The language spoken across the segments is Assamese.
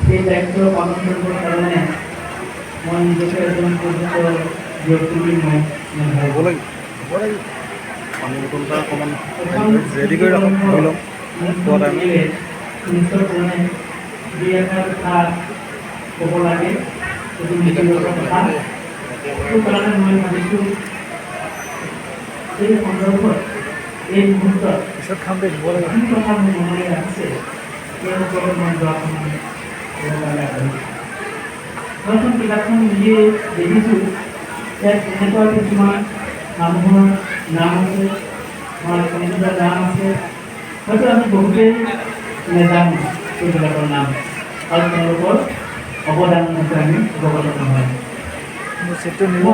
সেই দায়িত্ব পালন কৰিবৰ কাৰণে মই নিজকে এজন উপযুক্ত হ'ব লাগিব পানী বটল এটা অকণমান ৰেডি কৰি ৰাখক ধৰি ল'ম খোৱা পিছত খাম দেই দিব লাগিব কিতাপখন নিজে দেখিছোঁ ইয়াত এনেকুৱা কিছুমান মানুহৰ নাম আছে আমাৰ কমিউনিটিৰ নাম আছে হয়তো আমি বহুতেই নেজানো সেইবিলাকৰ নাম আৰু তেওঁলোকৰ অৱদানৰ বিষয়ে আমি অৱগত নহয়। মোৰ চিটটো নিব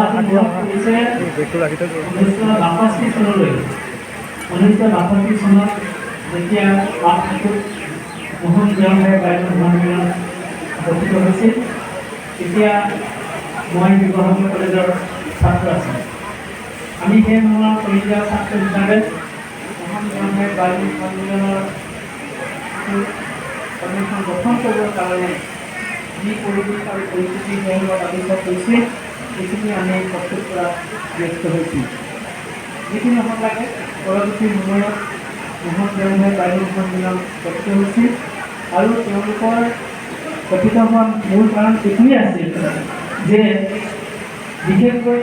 কৰিছে বেগটো ৰাখি থৈ 1962 চনলৈ 1962 চনত যেতিয়া পাঠটোত মোহন দেওধাই বাইদেউ সন্মিলন গঠিত হৈছিল তেতিয়া মই শিৱসাগৰ কলেজৰ ছাত্ৰ আছিলোঁ। আমি সেই সময়ত কলেজীয়া ছাত্ৰ হিচাপে মোহন দেওধাই বাইদেউ সন্মিলনৰ সন্মিলন গঠন কৰিবৰ কাৰণে যি পৰিৱেশ আৰু পৰিস্থিতি তেওঁলোকক আৱিষ্কাৰ কৰিছে সেইখিনি আমি প্ৰস্তুত কৰাত ব্যস্ত হৈছিল। যিখিনি হ'ব লাগে পৰৱৰ্তী সময়ত মোহন দেওধাই বাইদেউ সন্মিলন গঠিত হৈছিল আৰু তেওঁলোকৰ গঠিত হোৱাৰ মূল কাৰণ এইটোৱেই আছিল যে বিশেষকৈ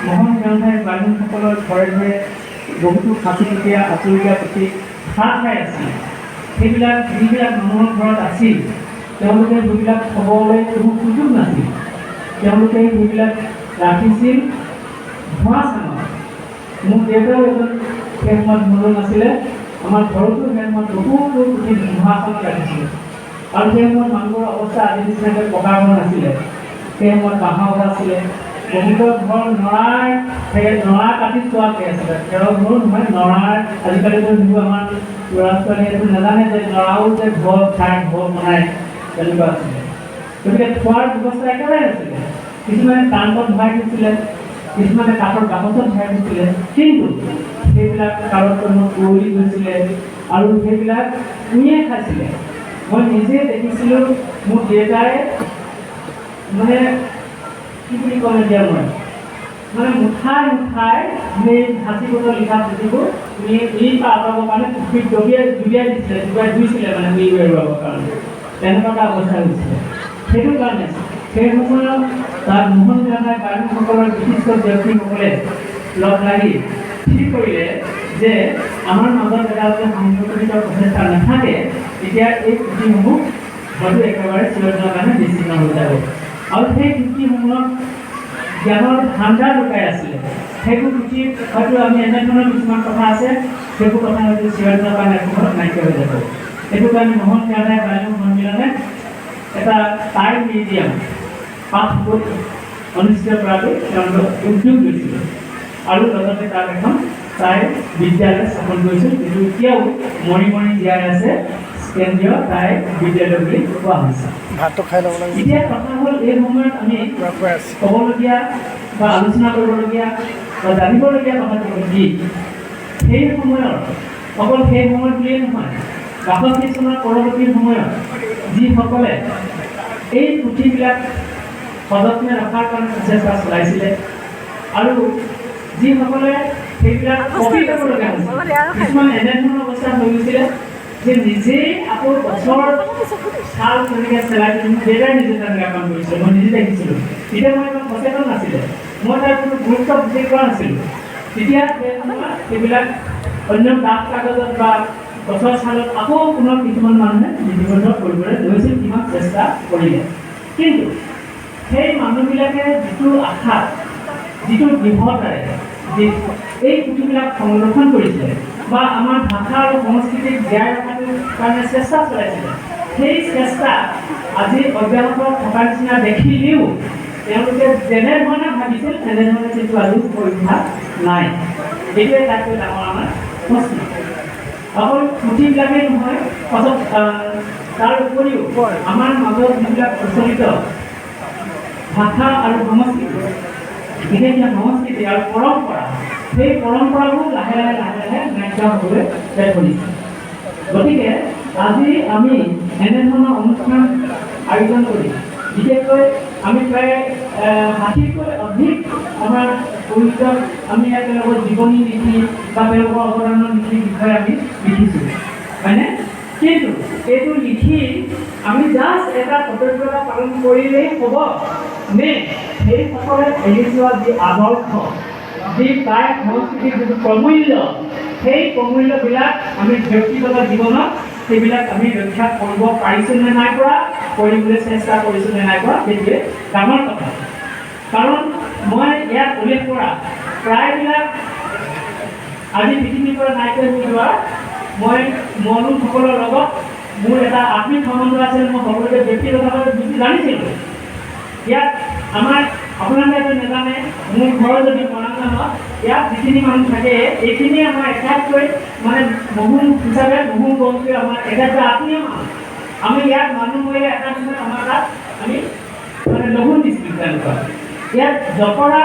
মোহন দেওধাই বাইদেউসকলৰ ঘৰে ঘৰে বহুতো সাঁচিপতীয়া আঁচুৰীয়া পুথি সাৰ খাই আছিল। সেইবিলাক যিবিলাক মানুহৰ ঘৰত আছিল তেওঁলোকে সেইবিলাক থ'বলৈ কোনো সুযোগ নাছিল। তেওঁলোকে সেইবিলাক ৰাখিছিল ধোঁৱা চাঙত। মোৰ দেউতাও এজন সেই সময়ত মূলন আছিলে। আমাৰ ঘৰতো সেই সময়ত বহুতো পুথি ধোঁৱা চাঙত ৰাখিছিলে আৰু সেই সময়ত মানুহৰ অৱস্থা আজি নিচিনাকৈ পকা ঘৰ নাছিলে। সেই সময়ত বাঁহৰ ঘৰ আছিলে। বহুতৰ ঘৰ নৰা কাটি চোৱাকৈ আছিলে। খেৰৰ ঘৰো নহয় নৰাৰ আজিকালিতো যিবোৰ আমাৰ ল'ৰা ছোৱালীয়ে এইটো নাজানে যে নৰাও যে ঘৰ বনায় তেনেকুৱা আছিলে। গতিকে খোৱাৰ ব্যৱস্থা একেবাৰে নাছিলে। কিছুমানে টাংকত ভৰাই থৈছিলে, কিছুমানে কাঠৰ বাকচত ভৰাই থৈছিলে, কিন্তু সেইবিলাক কালত পুৰণি গৈছিলে আৰু সেইবিলাক কুঁহিয়ে খাইছিলে। মই নিজে দেখিছিলোঁ মোৰ দেউতাই মানে কি বুলি ক'ম এতিয়া মই মানে মুঠাই সেই সাঁচিপত লিখা পুথিবোৰ আঁতৰাবৰ কাৰণে পুখুৰীত জুবিয়াই ধুইছিলে মানে উৰি এৰুৱাবৰ কাৰণে তেনেকুৱা এটা অৱস্থা হৈছিলে। সেইটো কাৰণে সেই সময়ত তাত মোহন দেওধাই বাইদেউসকলৰ বিশিষ্ট ব্যক্তিসকলে লগ লাগি ঠিক কৰিলে যে আমাৰ মাজত এটা যে সংগঠিত প্ৰচেষ্টা নাথাকে তেতিয়া এই পুথিসমূহ হয়তো একেবাৰে চিৰদিনৰ কাৰণে বিচ্ছিন্ন হৈ যাব আৰু সেই পুথিসমূহত জ্ঞানৰ ভাণ্ডাৰ লুকাই আছিলে। সেইবোৰ পুথিত হয়তো আমি এনেধৰণৰ কিছুমান কথা আছে সেইবোৰ কথা হয়তো চিৰদিনৰ কাৰণে এসময়ত নাইকিয়া হৈ যাব। সেইটো কাৰণে মোহন দেওধাই বাইদেউ সন্মিলনে এটা টাইম মিউজিয়াম পাঠবোৰ অনুষ্ঠিত কৰাটো তেওঁলোকে উদ্যোগ লৈছিল আৰু লগতে তাত এখন টাই বিদ্যালয় স্থাপন কৰিছিল যিটো এতিয়াও মৰি জীয়াই আছে কেন্দ্ৰীয় টাই বিদ্যালয় বুলি কোৱা হৈছে। ভাতটো খাই ল'ব লাগিব। এতিয়া কথা হ'ল এই সময়ত আমি ক'বলগীয়া বা আলোচনা কৰিবলগীয়া বা জানিবলগীয়া কথাটো কি সেই সময়ত অকল সেই সময়ত বুলিয়েই নহয় ৬২ চনৰ পৰৱৰ্তী সময়ত যিসকলে এই পুথিবিলাক সযত্নে ৰখাৰ কাৰণে প্ৰচেষ্টা চলাইছিলে আৰু যিসকলে সেইবিলাক কপি কৰিব লগা হৈছিল কিছুমান এনেধৰণৰ অৱস্থা হৈ গৈছিলে যে নিজেই আকৌ গছৰ ছাল তেনেকৈ চেলাই দেউতাই নিজে তেনেকৈ কাম কৰিছিলে। মই নিজে দেখিছিলোঁ। তেতিয়া মই ইমান সচেতন নাছিলে, মই তাৰ কোনো গুৰুত্ব বুজি পোৱা নাছিলোঁ। তেতিয়া সেই সময়ত সেইবিলাক অন্য ডাঠ কাগজত বা গছৰ ছালত আকৌ পুনৰ কিছুমান মানুহে লিপিবদ্ধ কৰিবলৈ লৈছিল, কিমান চেষ্টা কৰিলে। কিন্তু সেই মানুহবিলাকে যিটো আশা যিটো দৃঢ়তাৰে এই পুথিবিলাক সংৰক্ষণ কৰিছিলে বা আমাৰ ভাষা আৰু সংস্কৃতিক জীয়াই ৰখাটোৰ কাৰণে চেষ্টা চলাইছিলে সেই চেষ্টা আজি অব্যাহত থকাৰ নিচিনা দেখিলেও তেওঁলোকে যেনেধৰণে ভাবিছিল তেনেধৰণে কিন্তু আজি কৰি উঠা নাই। এইটোৱে তাতকৈ ডাঙৰ আমাৰ প্ৰশ্ন। অকল পুথিবিলাকেই নহয় পাছত তাৰ উপৰিও আমাৰ মাজত যিবিলাক প্ৰচলিত ভাষা আৰু সংস্কৃতি বিশেষকৈ সংস্কৃতি আৰু পৰম্পৰা সেই পৰম্পৰাবোৰ লাহে লাহে নাইকিয়া হ'বলৈ ধৰিছে। গতিকে আজি আমি এনেধৰণৰ অনুষ্ঠান আয়োজন কৰি বিশেষকৈ আমি প্ৰায় 60তকৈ অধিক আমাৰ পৰিচয় আমি তেওঁলোকৰ জীৱনী লিখি বা তেওঁলোকৰ অৱদানৰ নীতিৰ বিষয়ে আমি লিখিছোঁ, হয়নে? কিন্তু এইটো লিখি আমি জাষ্ট এটা কৰ্তব্যতা পালন কৰিলেই হ'ব নে সেইসকলে এৰি যোৱা যি আদৰ্শ, যি প্ৰায় সংস্কৃতিৰ যিটো প্ৰমূল্য, সেই প্ৰমূল্যবিলাক আমি ব্যক্তিগত জীৱনত সেইবিলাক আমি ৰক্ষা কৰিব পাৰিছোঁ নে নাই পৰা, কৰিবলৈ চেষ্টা কৰিছোঁ নে নাই কৰা, সেইটোৱে ডাঙৰ কথা। কাৰণ মই ইয়াত উল্লেখ কৰা প্ৰায়বিলাক আজি পৃথিৱীৰ পৰা নাইকিয়া হৈ যোৱা মই মনুসকলৰ লগত মোৰ এটা আত্মিক সম্বন্ধ আছিল। মই সকলোকে ব্যক্তিগতভাৱে জানিছিলোঁ। ইয়াত আমাৰ আপোনালোকে নাজানে, মোৰ ঘৰ যদি মৰাণত ইয়াত যিখিনি মানুহ থাকে এইখিনি আমাৰ এটাতকৈ মানে মহুম হিচাপে মহুম বংশীয় আমাৰ এটাতকৈ আত্মীয় মানুহ। আমি ইয়াত মানুহ মৰিলে এটা সময়ত আমাৰ তাত আমি মানে লঘু দিছিলোঁ তেওঁলোকৰ। ইয়াত জপৰা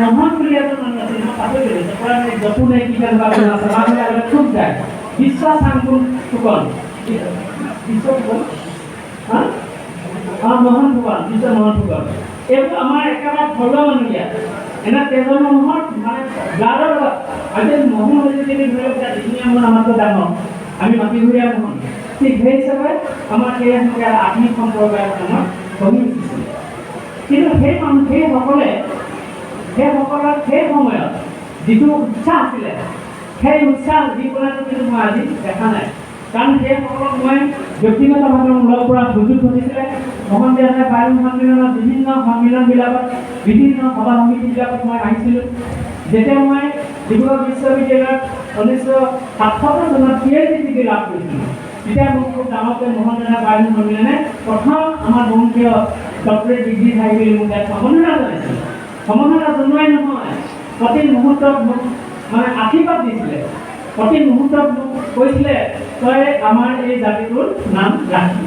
নহন বুলি এজন মানুহ আছিল, মই পাহৰিলোঁ জপৰা জপু নে কি তেনেকুৱা খুব যায় বিশ্বাস চাংকুল ফুকন বিশ্ব ফুকন মোহন ফুকন বিশ্ব মোহন ফুকন এইবোৰ আমাৰ একেবাৰে ঘৰুৱা মানুহ ইয়াত। এনে তেজৰ মানুহৰ মানে ব্লাডৰ লগত আজি মহন যদি ধৰি লওক যিখিনি আমাৰ আমাতকৈ ডাঙৰ আমি মাটিঘৰীয়া মহন, ঠিক সেই হিচাপে আমাৰ সেই আত্মিক সম্প্ৰদায়ৰ আমাৰ কমি উঠিছিল। কিন্তু সেইসকলে সেইসকলৰ সেই সময়ত যিটো উৎসাহ আছিলে সেই উৎসাহ যিকোনাটো কিন্তু মই আজি দেখা নাই। কাৰণ সেইসকলক মই ব্যক্তিগতভাৱে মোৰ লগ পৰা সুযোগ ঘটিছিলে। মোহন দেৱানে বায়ু সন্মিলনৰ বিভিন্ন সন্মিলনবিলাকত বিভিন্ন সভা সমিতিবিলাকত মই আহিছিলোঁ। যেতিয়া মই ডিব্ৰুগড় বিশ্ববিদ্যালয়ত 1977 চনত PhD ডিগ্ৰী লাভ কৰিছিলোঁ, তেতিয়া মোক খুব ডাঙৰকৈ মোহন দেৱানে বায়ু সন্মিলনে প্ৰথম আমাৰ বংশীয় ডক্টৰেট ডিগ্ৰী খাই বুলি মোক ইয়াত সম্বৰ্ধনা জনাইছিল। সম্বৰ্ধনা জনোৱাই নহয়, প্ৰতি মুহূৰ্তত মোক মানে আশীৰ্বাদ দিছিলে। প্ৰতি মুহূৰ্তত মোক কৈছিলে তই আমাৰ এই জাতিটোৰ নাম ৰাখি।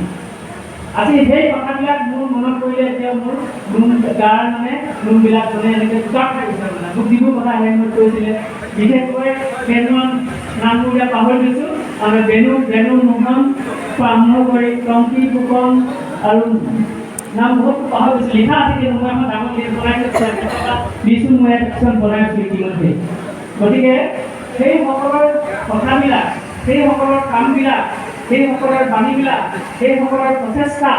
আজি সেই কথাবিলাক মোৰ মনত পৰিলে এতিয়া মোৰ নোম গাৰ মানে নোমবিলাক মানে এনেকৈ জোকাত থাকিছে। মানে মোক যিবোৰ কথা হেৰি কৰিছিলে, বিশেষকৈ বেনুৰ নামবোৰ এতিয়া পাহৰি গৈছোঁ। আৰু বেনু মোহন আৰম্ভ কৰি টংকি ফুকন আৰু নাম বহুত পাহৰি গৈছোঁ। লিখা আছে কিন্তু মই এখন ডাঙৰ লিষ্ট বনাই দিছোঁ, মই কিছুমান বনাই আছোঁ ইতিমধ্যে। গতিকে সেইসকলৰ কথাবিলাক, সেইসকলৰ কামবিলাক, সেইসকলৰ বাণীবিলাক, সেইসকলৰ প্ৰচেষ্টা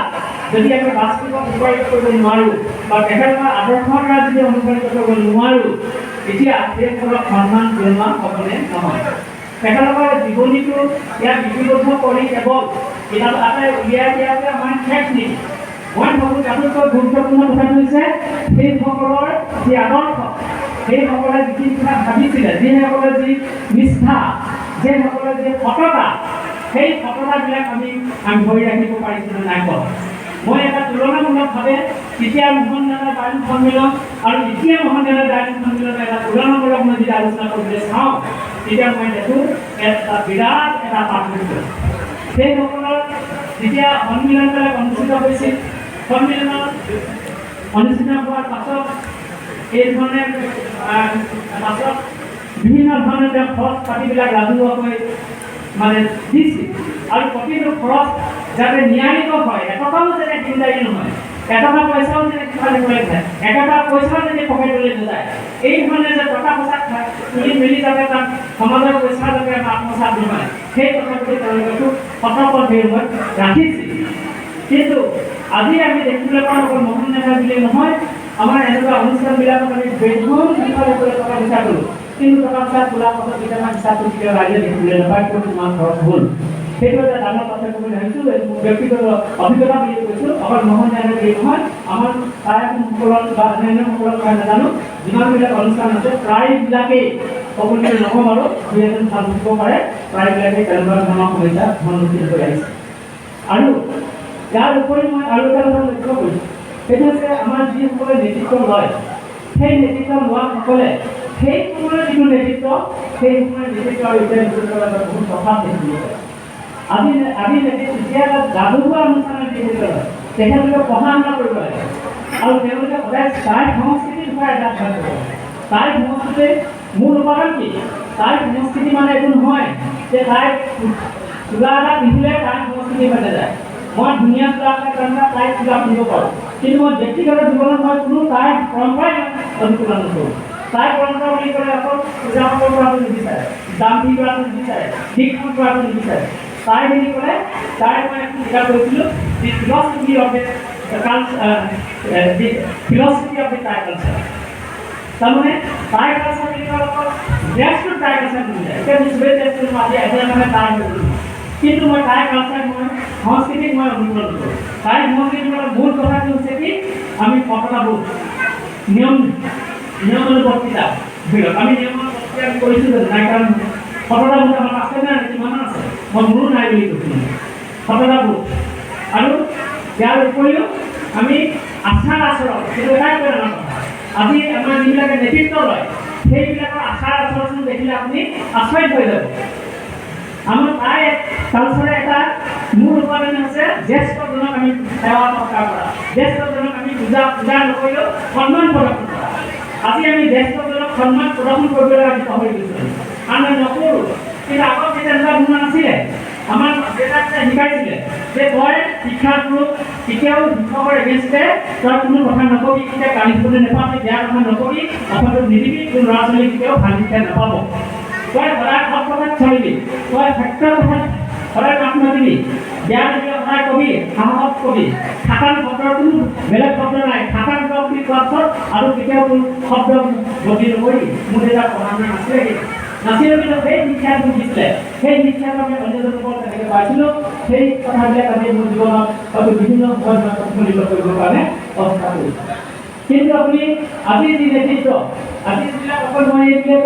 যদি আমি বাস্তৱত ৰূপায়িত কৰিব নোৱাৰোঁ বা তেখেতসকলৰ আদৰ্শৰ দ্বাৰা যদি অনুপ্ৰাণিত কৰিব নোৱাৰোঁ, তেতিয়া সেইসকলক সন্মান জনোৱা হ'বনে নহয়। তেখেতসকলৰ জীৱনীটো ইয়াত লিপিবদ্ধ কৰি কেৱল কিতাপ এটাই উলিয়াই দিয়াটোৱে আমাৰ শেষ নেকি। মই ভাবোঁ তাতোতকৈ গুৰুত্বপূৰ্ণ কথাটো হৈছে সেইসকলৰ যি আদৰ্শ, সেইসকলে যিখিনি কথা ভাবিছিলে, যিসকলে যি নিষ্ঠা, যিসকলে যি সততা, সেই সততাবিলাক আমি ধৰি ৰাখিব পাৰিছিলোঁ নাই পোৱা। মই এটা তুলনামূলকভাৱে তেতিয়া মোহন দাদাৰ বায়ু সন্মিলন আৰু এতিয়া মোহন দাদাৰ বায়ু সন্মিলনৰ এটা তুলনামূলক মই যেতিয়া আলোচনা কৰিবলৈ চাওঁ, তেতিয়া মই দেখোঁ এটা বিৰাট এটা পাৰ্থক্য। সেইসকলৰ যেতিয়া সন্মিলনবিলাক অনুষ্ঠিত হৈছিল, সন্মিলনত অনুষ্ঠিত হোৱাৰ পাছত এই ধৰণে পাছত বিভিন্ন ধৰণৰ তেওঁ খৰচ পাতিবিলাক ৰাজহুৱাকৈ মানে দিছিল। আৰু প্ৰতিটো খৰচ যাতে নিয়াৰিত হয়, এটকাও যাতে দিনদাৰী নহয়, এটকা পইচাও যাতে কিফালে কৰি যায়, এটকা পইচাও যাতে পকেটলৈ নাযায়, এই ধৰণে যে টকা পইচা তুলি মেলি যাতে তাত সমাজৰ পইচা যাতে আত্মসাত নহয়, সেই কথাটো তেওঁলোকে খুব সতৰ্কভাৱে ৰাখিছিল। কিন্তু আজি আমি দেখিবলৈ পাওঁ অকল মোহন নেতা বুলি নহয়, আমাৰ এনেকুৱা অনুষ্ঠানবিলাকত আমি বেধুন বিষয়ে টকা পইচা কৰোঁ, কিন্তু টকা পইচা তোলাৰ পাছত কেতিয়াবা হিচাপটো কেতিয়াও ৰাইজে দেখিবলৈ নাপায়, ক'ত কিমান খৰচ হ'ল। সেইটো এটা ডাঙৰ পাৰ্থক্য বুলি ভাবিছোঁ। ব্যক্তিগত অভিজ্ঞতা বুলি কৈছোঁ, অকল মোহন নেতা বুলি নহয়, আমাৰ প্ৰায়সকলক বা অন্যান্যসকলক মই নাজানো, যিমানবিলাক অনুষ্ঠান আছে প্ৰায়বিলাকেই সকলোকে নকওঁ আৰু দুই এজন ভাল বুজিব পাৰে, প্ৰায়বিলাকেই তেনেকুৱা ধৰণৰ সমস্যা সন্মুখীন হৈ আহিছে। আৰু ইয়াৰ উপৰি মই আৰু এটা কথা লক্ষ্য কৰিছোঁ, সেইটো হৈছে আমাৰ যিসকলে নেতৃত্ব লয়, সেই নেতৃত্ব লোৱাসকলে সেই সময়ৰ যিটো নেতৃত্ব, সেই সময়ৰ নেতৃত্ব আৰু এতিয়া নেতৃত্বৰ লগত বহুত তফাৎ দেখিবলৈ পায়। আজি নেতৃত্ব যেতিয়া এটা ৰাজহুৱা অনুষ্ঠানৰ নেতৃত্ব লয়, তেখেতলোকে পঢ়া শুনা কৰিব লাগে আৰু তেওঁলোকে সদায় তাইৰ সংস্কৃতিৰ বিষয়ে এটা ধ্যান কৰিব লাগে। তাইৰ সংস্কৃতিৰ মূল উপাদান কি? তাইৰ সংস্কৃতি মানে এইটো নহয় যে তাই চোলা এটা পিন্ধিলে তাইৰ সংস্কৃতি হৈ নাযায়। মই ধুনীয়া তাইক কিবা কৰিব পাৰোঁ, কিন্তু মই ব্যক্তিগত জীৱনত মই কোনো তাইৰ পৰম্পৰাই অনুকূলন নকৰোঁ। তাইৰ পৰম্পৰা বুলি ক'লে অকল পূজাপাঠৰ কৰাটো নিবিচাৰে, দাম দি কৰাটো নিবিচাৰে, শিক্ষণ কৰাটো নিবিচাৰে। তাই বুলি ক'লে তাই মই এখন কিতাপ কৈছিলোঁ, the philosophy of the philosophy of the Tai culture. তাৰমানে টাই কালচাৰ বুলি ক'লে অকল ড্ৰেছটো টাই কালচাৰ নিবিচাৰে, এতিয়া চবেই ড্ৰেছটো আজি মানে টাই হৈ গ'ল, কিন্তু মই টাই কালচাৰ মই সংস্কৃতিক মই অনুকূলন কৰোঁ। টাই সংস্কৃতিৰ মূল কথাটো হৈছে কি, আমি ফটকাবোৰ নিয়মানুবৰ্তিতা ধৰি লওক, আমি নিয়মানুবৰ্তিতা আমি কৰিছোঁ যে নাই, কাৰণ ফটকাবোৰ আমাৰ আছে নাই, কিমান আছে, মই মোৰো নাই বুলি কৈছিলোঁ ফটকাবোৰ। আৰু ইয়াৰ উপৰিও আমি আচাৰ আচৰণ, সেইটো এটাই কৈ ডাঙৰ কথা। আজি আমাৰ যিবিলাকে নেতৃত্ব লয় সেইবিলাকৰ আচাৰ আচৰণ দেখিলে আপুনি আচৰিত হৈ যাব। আমাৰ টাই কালচাৰে এটা মূল উপাদান হৈছে জ্যেষ্ঠজনক আমি সেৱা সৎকাৰ কৰা, জ্যেষ্ঠজনক আমি পূজা নকৰিলেও সন্মান প্ৰদৰ্শন কৰা। আজি আমি জ্যেষ্ঠজনক সন্মান প্ৰদৰ্শন কৰিবলৈ আমি পাহৰি গৈছোঁ, আমি নকৰোঁ। কিন্তু আগত তেনেকুৱা ধৰণৰ নাছিলে। আমাৰ দেউতাকে শিকাইছিলে যে তই শিক্ষাগুৰু কেতিয়াও শিক্ষকৰ এগেইনষ্টে তই কোনো কথা নকবি, কেতিয়া গালি শুনি নাপাবি, বেয়া কথা নকবি, অসমত নিদিবি, তোৰ ল'ৰা ছোৱালী কেতিয়াও ভাল শিক্ষা নাপাব। তই সদায় সৎ কথাত চলিবি, তই সত্যৰ কথাত সদায় মাত মাতিবি, বেয়া দেখিলে সদায় কবি, সাহস কবি। থাকান শব্দৰ কোনো বেলেগ শব্দ নাই, থাকান বুলি কোৱাৰ পিছত আৰু কেতিয়াও তোৰ শব্দ গতি নকৰিবি। মোৰ দেউতা পঢ়া শুনা নাছিলে কিন্তু সেই শিক্ষাটো দিছিলে, সেই শিক্ষাটো আমি অন্যজনক তেনেকৈ পাইছিলোঁ। সেই কথাবিলাক আমি মোৰ জীৱনত হয়তো বিভিন্ন সময়ত প্ৰতিফলিত কৰিবৰ কাৰণে চেষ্টা কৰিছোঁ। কিন্তু আপুনি আজি যি নেতৃত্ব, আজি যিবিলাক অকল মই এইবিলাক